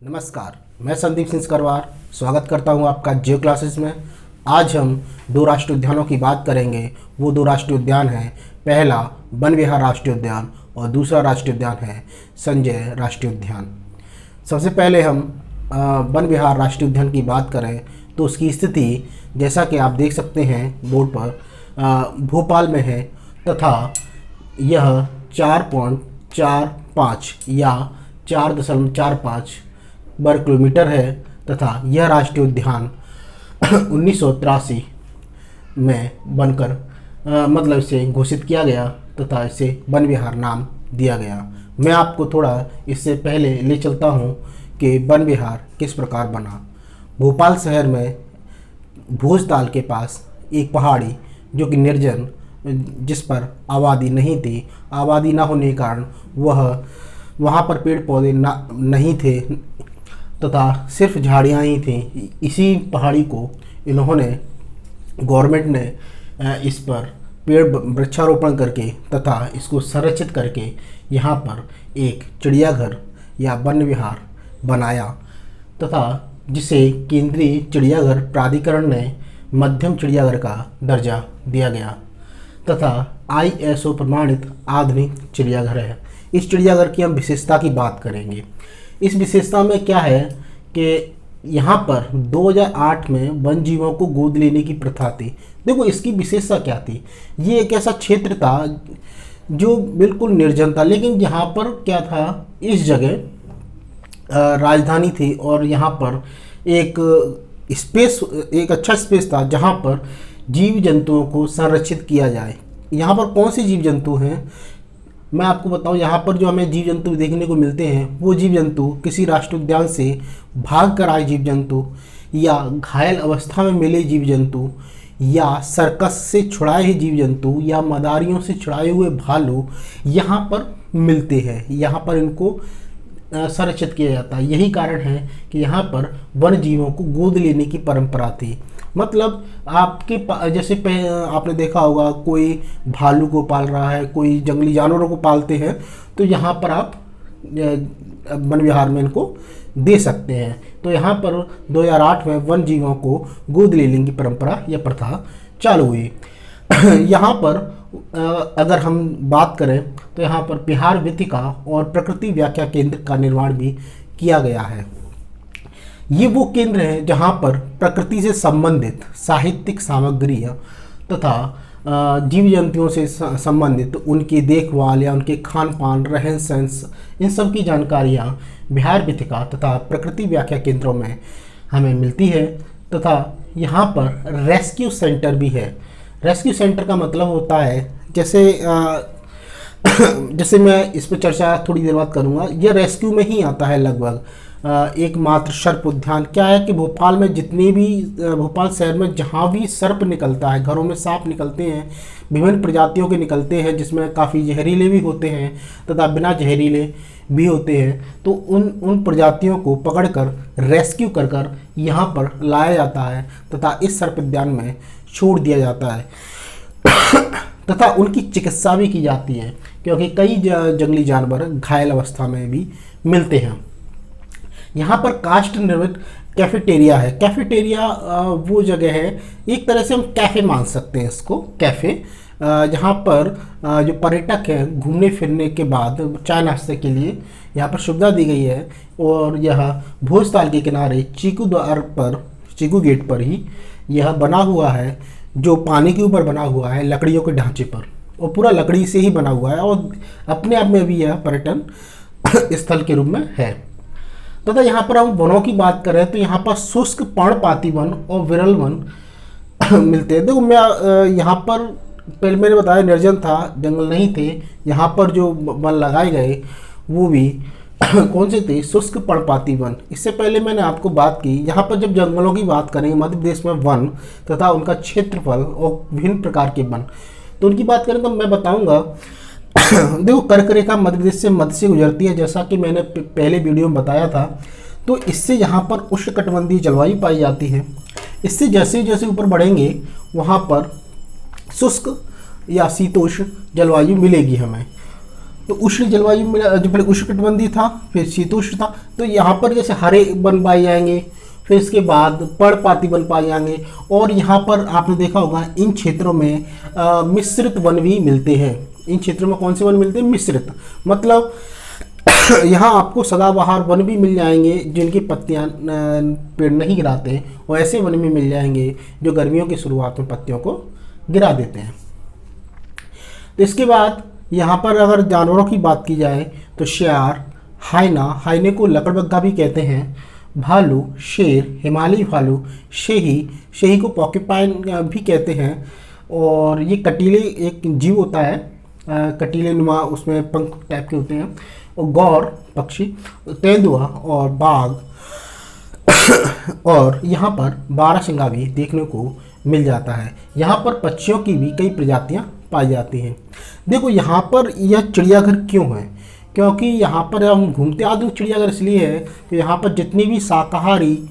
नमस्कार, मैं संदीप सिंह करवार स्वागत करता हूं आपका जियो क्लासेस में। आज हम दो राष्ट्रीय उद्यानों की बात करेंगे। वो दो राष्ट्रीय उद्यान हैं, पहला वन विहार राष्ट्रीय उद्यान और दूसरा राष्ट्रीय उद्यान है संजय राष्ट्रीय उद्यान। सबसे पहले हम वन विहार राष्ट्रीय उद्यान की बात करें तो उसकी स्थिति जैसा कि आप देख सकते हैं बोर्ड पर भोपाल में है तथा यह 4.45 या 4.45 वर्ग किलोमीटर है तथा यह राष्ट्रीय उद्यान 1983 में बनकर मतलब इसे घोषित किया गया तथा इसे वन विहार नाम दिया गया। मैं आपको थोड़ा इससे पहले ले चलता हूँ कि वन विहार किस प्रकार बना। भोपाल शहर में भोजताल के पास एक पहाड़ी जो कि निर्जन, जिस पर आबादी नहीं थी, आबादी ना होने के कारण वहाँ पर पेड़ पौधे नहीं थे तथा सिर्फ झाड़ियाँ ही थी। इसी पहाड़ी को इन्होंने गवर्नमेंट ने इस पर पेड़ वृक्षारोपण करके तथा इसको संरक्षित करके यहाँ पर एक चिड़ियाघर या वन विहार बनाया तथा जिसे केंद्रीय चिड़ियाघर प्राधिकरण ने मध्यम चिड़ियाघर का दर्जा दिया गया तथा ISO प्रमाणित आधुनिक चिड़ियाघर है। इस चिड़ियाघर की हम विशेषता की बात करेंगे। इस विशेषता में क्या है कि यहाँ पर 2008 में वन जीवों को गोद लेने की प्रथा थी। देखो इसकी विशेषता क्या थी। ये एक ऐसा क्षेत्र था जो बिल्कुल निर्जन था, लेकिन यहाँ पर क्या था, इस जगह राजधानी थी और यहाँ पर एक अच्छा स्पेस था जहाँ पर जीव जंतुओं को संरक्षित किया जाए। यहाँ पर कौन से जीव जंतु हैं मैं आपको बताऊं। यहाँ पर जो हमें जीव जंतु देखने को मिलते हैं वो जीव जंतु किसी राष्ट्रीय उद्यान से भाग कर आए जीव जंतु या घायल अवस्था में मिले जीव जंतु या सर्कस से छुड़ाए हुए जीव जंतु या मदारियों से छुड़ाए हुए भालू यहाँ पर मिलते हैं। यहाँ पर इनको संरक्षित किया जाता है। यही कारण है कि यहाँ पर वन जीवों को गोद लेने की परंपरा थी। मतलब आपके जैसे आपने देखा होगा कोई भालू को पाल रहा है, कोई जंगली जानवरों को पालते हैं, तो यहाँ पर आप वन विहार में इनको दे सकते हैं। तो यहाँ पर 2008 में वन जीवों को गोद लेने की परंपरा या प्रथा चालू हुई। यहाँ पर अगर हम बात करें तो यहाँ पर बिहार विथिका और प्रकृति व्याख्या केंद्र का निर्माण भी किया गया है। ये वो केंद्र है जहाँ पर प्रकृति से संबंधित साहित्यिक सामग्री तथा जीव जंतुओं से संबंधित उनकी देखभाल या उनके खान पान, रहन सहन, इन सब की जानकारियाँ बिहार विथिका तथा प्रकृति व्याख्या केंद्रों में हमें मिलती है तथा यहाँ पर रेस्क्यू सेंटर भी है। रेस्क्यू सेंटर का मतलब होता है जैसे मैं इस पर चर्चा थोड़ी देर बाद करूँगा। यह रेस्क्यू में ही आता है लगभग। एकमात्र सर्प उद्यान क्या है कि भोपाल में जितने भी भोपाल शहर में जहाँ भी सर्प निकलता है, घरों में सांप निकलते हैं, विभिन्न प्रजातियों के निकलते हैं जिसमें काफ़ी जहरीले भी होते हैं तथा बिना जहरीले भी होते हैं, तो उन प्रजातियों को पकड़कर रेस्क्यू कर यहाँ पर लाया जाता है तथा इस सर्प उद्यान में छोड़ दिया जाता है तथा उनकी चिकित्सा भी की जाती है क्योंकि कई जंगली जानवर घायल अवस्था में भी मिलते हैं। यहाँ पर काष्ठ निर्मित कैफेटेरिया है। कैफेटेरिया वो जगह है, एक तरह से हम कैफ़े मान सकते हैं इसको, कैफ़े, जहाँ पर जो पर्यटक हैं घूमने फिरने के बाद चाय नाश्ते के लिए यहाँ पर सुविधा दी गई है। और यह भोजताल के किनारे चीकू गेट पर ही यह बना हुआ है, जो पानी के ऊपर बना हुआ है लकड़ियों के ढांचे पर, और पूरा लकड़ी से ही बना हुआ है और अपने आप में भी यह पर्यटन स्थल के रूप में है। तथा यहाँ पर हम वनों की बात करें तो यहाँ पर शुष्क पर्णपाती वन और विरल वन मिलते हैं। देखो मैं यहाँ पर पहले मैंने बताया निर्जन था, जंगल नहीं थे। यहाँ पर जो वन लगाए गए वो भी कौन से थे, शुष्क पर्णपाती वन। इससे पहले मैंने आपको बात की, यहाँ पर जब जंगलों की बात करेंगे मध्य प्रदेश में वन तथा उनका क्षेत्रफल और विभिन्न प्रकार के वन, तो उनकी बात करें तो मैं बताऊंगा। देखो कर्क रेखा मध्य प्रदेश से मध्य से गुजरती है, जैसा कि मैंने पहले वीडियो में बताया था। तो इससे यहाँ पर उष्णकटिबंधीय जलवायु पाई जाती है। इससे जैसे जैसे ऊपर बढ़ेंगे वहाँ पर शुष्क या शीतोष्ण जलवायु मिलेगी हमें। तो उष्ण जलवायु में जो पहले उष्णकटिबंधीय था, फिर शीतोष्ण था। तो यहाँ पर जैसे हरे वन पाए जाएंगे, फिर इसके बाद पर्णपाती वन पाए जाएंगे, और यहाँ पर आपने देखा होगा इन क्षेत्रों में मिश्रित वन भी मिलते हैं। इन क्षेत्रों में कौन से वन मिलते हैं? मिश्रित, मतलब यहाँ आपको सदाबहार वन भी मिल जाएंगे जिनकी पत्तियाँ पेड़ नहीं गिराते, और ऐसे वन भी मिल जाएंगे जो गर्मियों की शुरुआत में पत्तियों को गिरा देते हैं। तो इसके बाद यहाँ पर अगर जानवरों की बात की जाए तो शेर, हाइना, हाइने को लकड़बग्गा भी कहते हैं, भालू, शेर, हिमालयी भालू, शेही, शेही को पॉर्क्यूपाइन भी कहते हैं, और ये कटीले एक जीव होता है, कटीले नुमा, उसमें पंख टाइप के होते हैं, और गौर पक्षी, तेंदुआ और बाघ, और यहाँ पर बारहसिंगा भी देखने को मिल जाता है। यहाँ पर पक्षियों की भी कई प्रजातियाँ पाई जाती हैं। देखो यहाँ पर यह चिड़ियाघर क्यों है? क्योंकि यहाँ पर हम घूमते आधुनिक चिड़ियाघर इसलिए है कि यहाँ पर जितनी भी शाकाहारी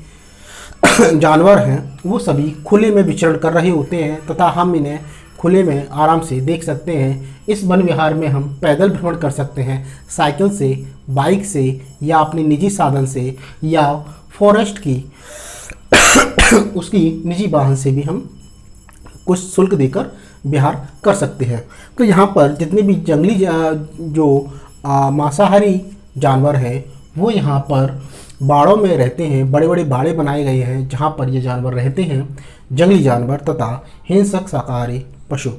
जानवर हैं वो सभी खुले में विचरण कर रहे होते हैं, तथा हम इन्हें खुले में आराम से देख सकते हैं। इस वन विहार में हम पैदल भ्रमण कर सकते हैं, साइकिल से, बाइक से, या अपने निजी साधन से, या फॉरेस्ट की उसकी निजी वाहन से भी हम कुछ शुल्क देकर विहार कर सकते हैं। तो यहाँ पर जितने भी जंगली जो मांसाहारी जानवर हैं वो यहाँ पर बाड़ों में रहते हैं। बड़े बड़े बाड़े बनाए गए हैं जहाँ पर ये जानवर रहते हैं, जंगली जानवर तथा हिंसक शाकाहारी पशु।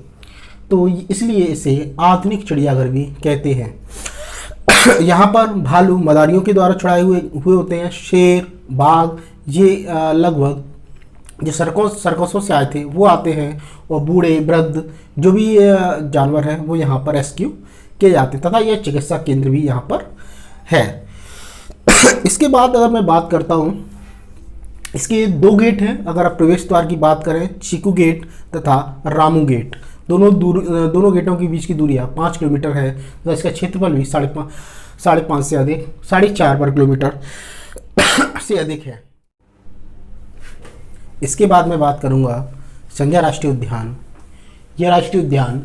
तो इसलिए इसे आधुनिक चिड़ियाघर भी कहते हैं। यहाँ पर भालू मदारियों के द्वारा छुड़ाए हुए होते हैं। शेर, बाघ ये लगभग जो सर्कसों से आए थे वो आते हैं, और बूढ़े, वृद्ध जो भी जानवर हैं वो यहाँ पर रेस्क्यू किए जाते हैं, तथा यह चिकित्सा केंद्र भी यहाँ पर है। इसके बाद अगर मैं बात करता हूँ, इसके 2 गेट हैं। अगर आप प्रवेश द्वार की बात करें, चीकू गेट तथा रामू गेट, दोनों गेटों के बीच की दूरियाँ 5 किलोमीटर है, तो इसका क्षेत्रफल भी 5.5 से अधिक, 4.5 वर्ग किलोमीटर से अधिक है। इसके बाद मैं बात करूंगा संज्ञा राष्ट्रीय उद्यान। यह राष्ट्रीय उद्यान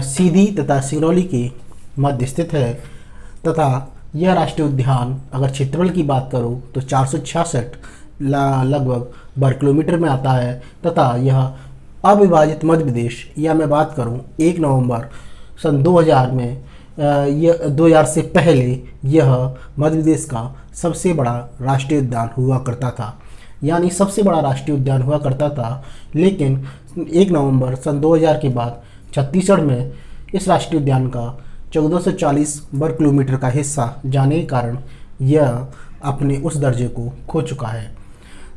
सीधी तथा सिंगरौली के मध्य स्थित है, तथा यह राष्ट्रीय उद्यान अगर क्षेत्रफल की बात करूं तो 466 लगभग वर्ग किलोमीटर में आता है, तथा यह अविभाजित मध्य प्रदेश, या मैं बात करूं 1 नवंबर सन 2000 में, यह 2000 से पहले यह मध्य प्रदेश का सबसे बड़ा राष्ट्रीय उद्यान हुआ करता था, यानी सबसे बड़ा राष्ट्रीय उद्यान हुआ करता था। लेकिन 1 नवंबर सन 2000 के बाद छत्तीसगढ़ में इस राष्ट्रीय उद्यान का 1440 वर्ग किलोमीटर का हिस्सा जाने के कारण यह अपने उस दर्जे को खो चुका है।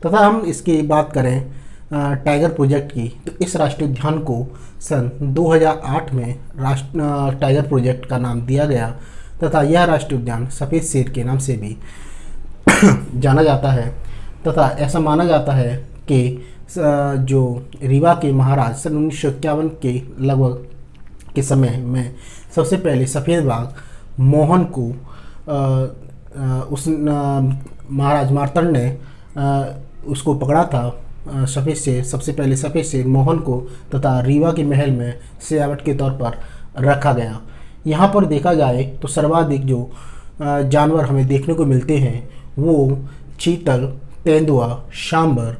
तथा हम इसकी बात करें टाइगर प्रोजेक्ट की, तो इस राष्ट्रीय उद्यान को सन 2008 में टाइगर प्रोजेक्ट का नाम दिया गया, तथा यह राष्ट्रीय उद्यान सफ़ेद शेर के नाम से भी जाना जाता है। तथा ऐसा माना जाता है कि जो रीवा के महाराज सन 1951 के लगभग के समय में सबसे पहले सफ़ेद बाघ मोहन को उस महाराज मार्तंड ने उसको पकड़ा था, सबसे पहले सफ़ेद शेर मोहन को, तथा रीवा के महल में सजावट के तौर पर रखा गया। यहाँ पर देखा जाए तो सर्वाधिक जो जानवर हमें देखने को मिलते हैं वो चीतल, तेंदुआ, सांबर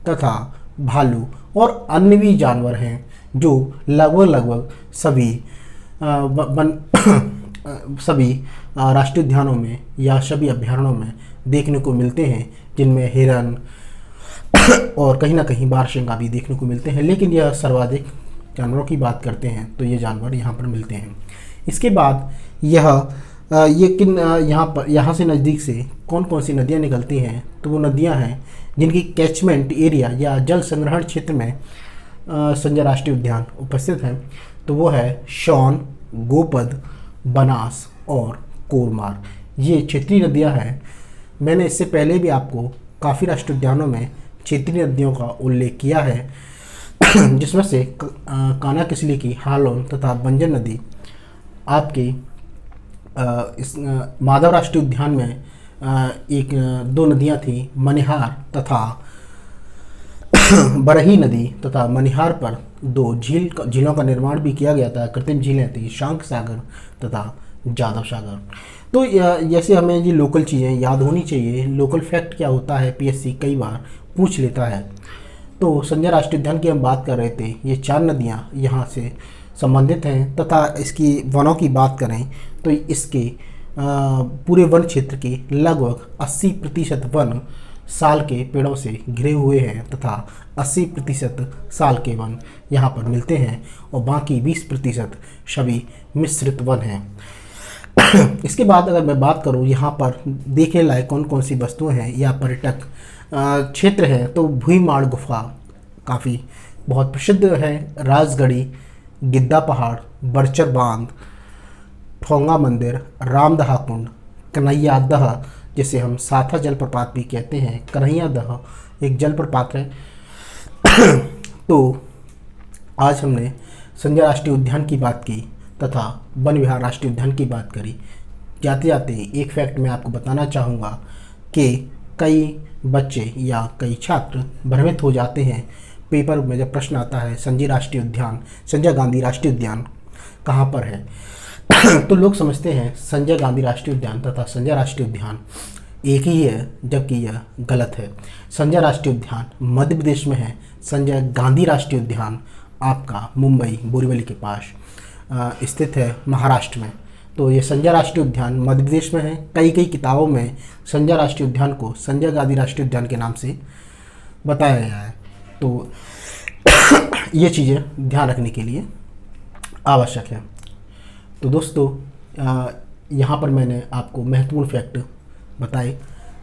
तथा भालू और अन्य भी जानवर हैं जो लगभग सभी राष्ट्रीय उद्यानों में या सभी अभ्यारण्यों में देखने को मिलते हैं, जिनमें हिरन और कहीं ना कहीं बारहसिंगा भी देखने को मिलते हैं। लेकिन यह सर्वाधिक जानवरों की बात करते हैं तो ये जानवर यहाँ पर मिलते हैं। इसके बाद यहाँ से नज़दीक से कौन कौन सी नदियाँ निकलती हैं, तो वो नदियाँ हैं जिनकी कैचमेंट एरिया या जल संग्रहण क्षेत्र में संज्ञा राष्ट्रीय उद्यान उपस्थित है। तो वो है शौन, गोपद, बनास और कोरमार। ये क्षेत्रीय नदियाँ हैं। मैंने इससे पहले भी आपको काफ़ी राष्ट्रीय उद्यानों में क्षेत्रीय नदियों का उल्लेख किया है, जिसमें से कानाकिसली की हालोन तथा बंजर नदी आपके इस माधव राष्ट्रीय उद्यान में 2 नदियाँ थी, मनिहार तथा बरही नदी, तथा मनिहार पर 2 झीलों का निर्माण भी किया गया था। कृत्रिम झीलें थी, शांक सागर तथा जादव सागर। तो जैसे हमें ये लोकल चीज़ें याद होनी चाहिए। लोकल फैक्ट क्या होता है, पीएससी कई बार पूछ लेता है। तो संजय राष्ट्रीय उद्यान की हम बात कर रहे थे। ये 4 नदियाँ यहाँ से संबंधित हैं, तथा इसकी वनों की बात करें तो इसके पूरे वन क्षेत्र के लगभग 80% वन साल के पेड़ों से घिरे हुए हैं, तथा 80% साल के वन यहाँ पर मिलते हैं, और बाकी 20% सभी मिश्रित वन हैं। इसके बाद अगर मैं बात करूँ यहाँ पर देखने लायक कौन कौन सी वस्तुएं हैं या पर्यटक क्षेत्र है, तो भुईमाड़ गुफा काफ़ी बहुत प्रसिद्ध है, राजगढ़ी, गिद्दा पहाड़, बड़चर बांध, ठोंगा मंदिर, रामदहा कुंड, कन्हैया दह जिसे हम साथा जलप्रपात भी कहते हैं, कन्हैया दह एक जलप्रपात है। तो आज हमने संजय राष्ट्रीय उद्यान की बात की तथा वन विहार राष्ट्रीय उद्यान की बात करी। जाते जाते एक फैक्ट मैं आपको बताना चाहूँगा कि कई बच्चे या कई छात्र भ्रमित हो जाते हैं पेपर में जब प्रश्न आता है संजय राष्ट्रीय उद्यान, संजय गांधी राष्ट्रीय उद्यान कहाँ पर है। तो लोग समझते हैं संजय गांधी राष्ट्रीय उद्यान तथा संजय राष्ट्रीय उद्यान एक ही है, जबकि यह गलत है। संजय राष्ट्रीय उद्यान मध्य प्रदेश में है, संजय गांधी राष्ट्रीय उद्यान आपका मुंबई बोरीवली के पास स्थित है, महाराष्ट्र में। तो ये संजय राष्ट्रीय उद्यान मध्य प्रदेश में है। कई किताबों में संजय राष्ट्रीय उद्यान को संजय गांधी राष्ट्रीय उद्यान के नाम से बताया गया है। तो ये चीज़ें ध्यान रखने के लिए आवश्यक है। तो दोस्तों यहाँ पर मैंने आपको महत्वपूर्ण फैक्ट बताए,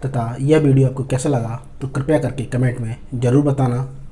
तथा यह वीडियो आपको कैसा लगा तो कृपया करके कमेंट में ज़रूर बताना।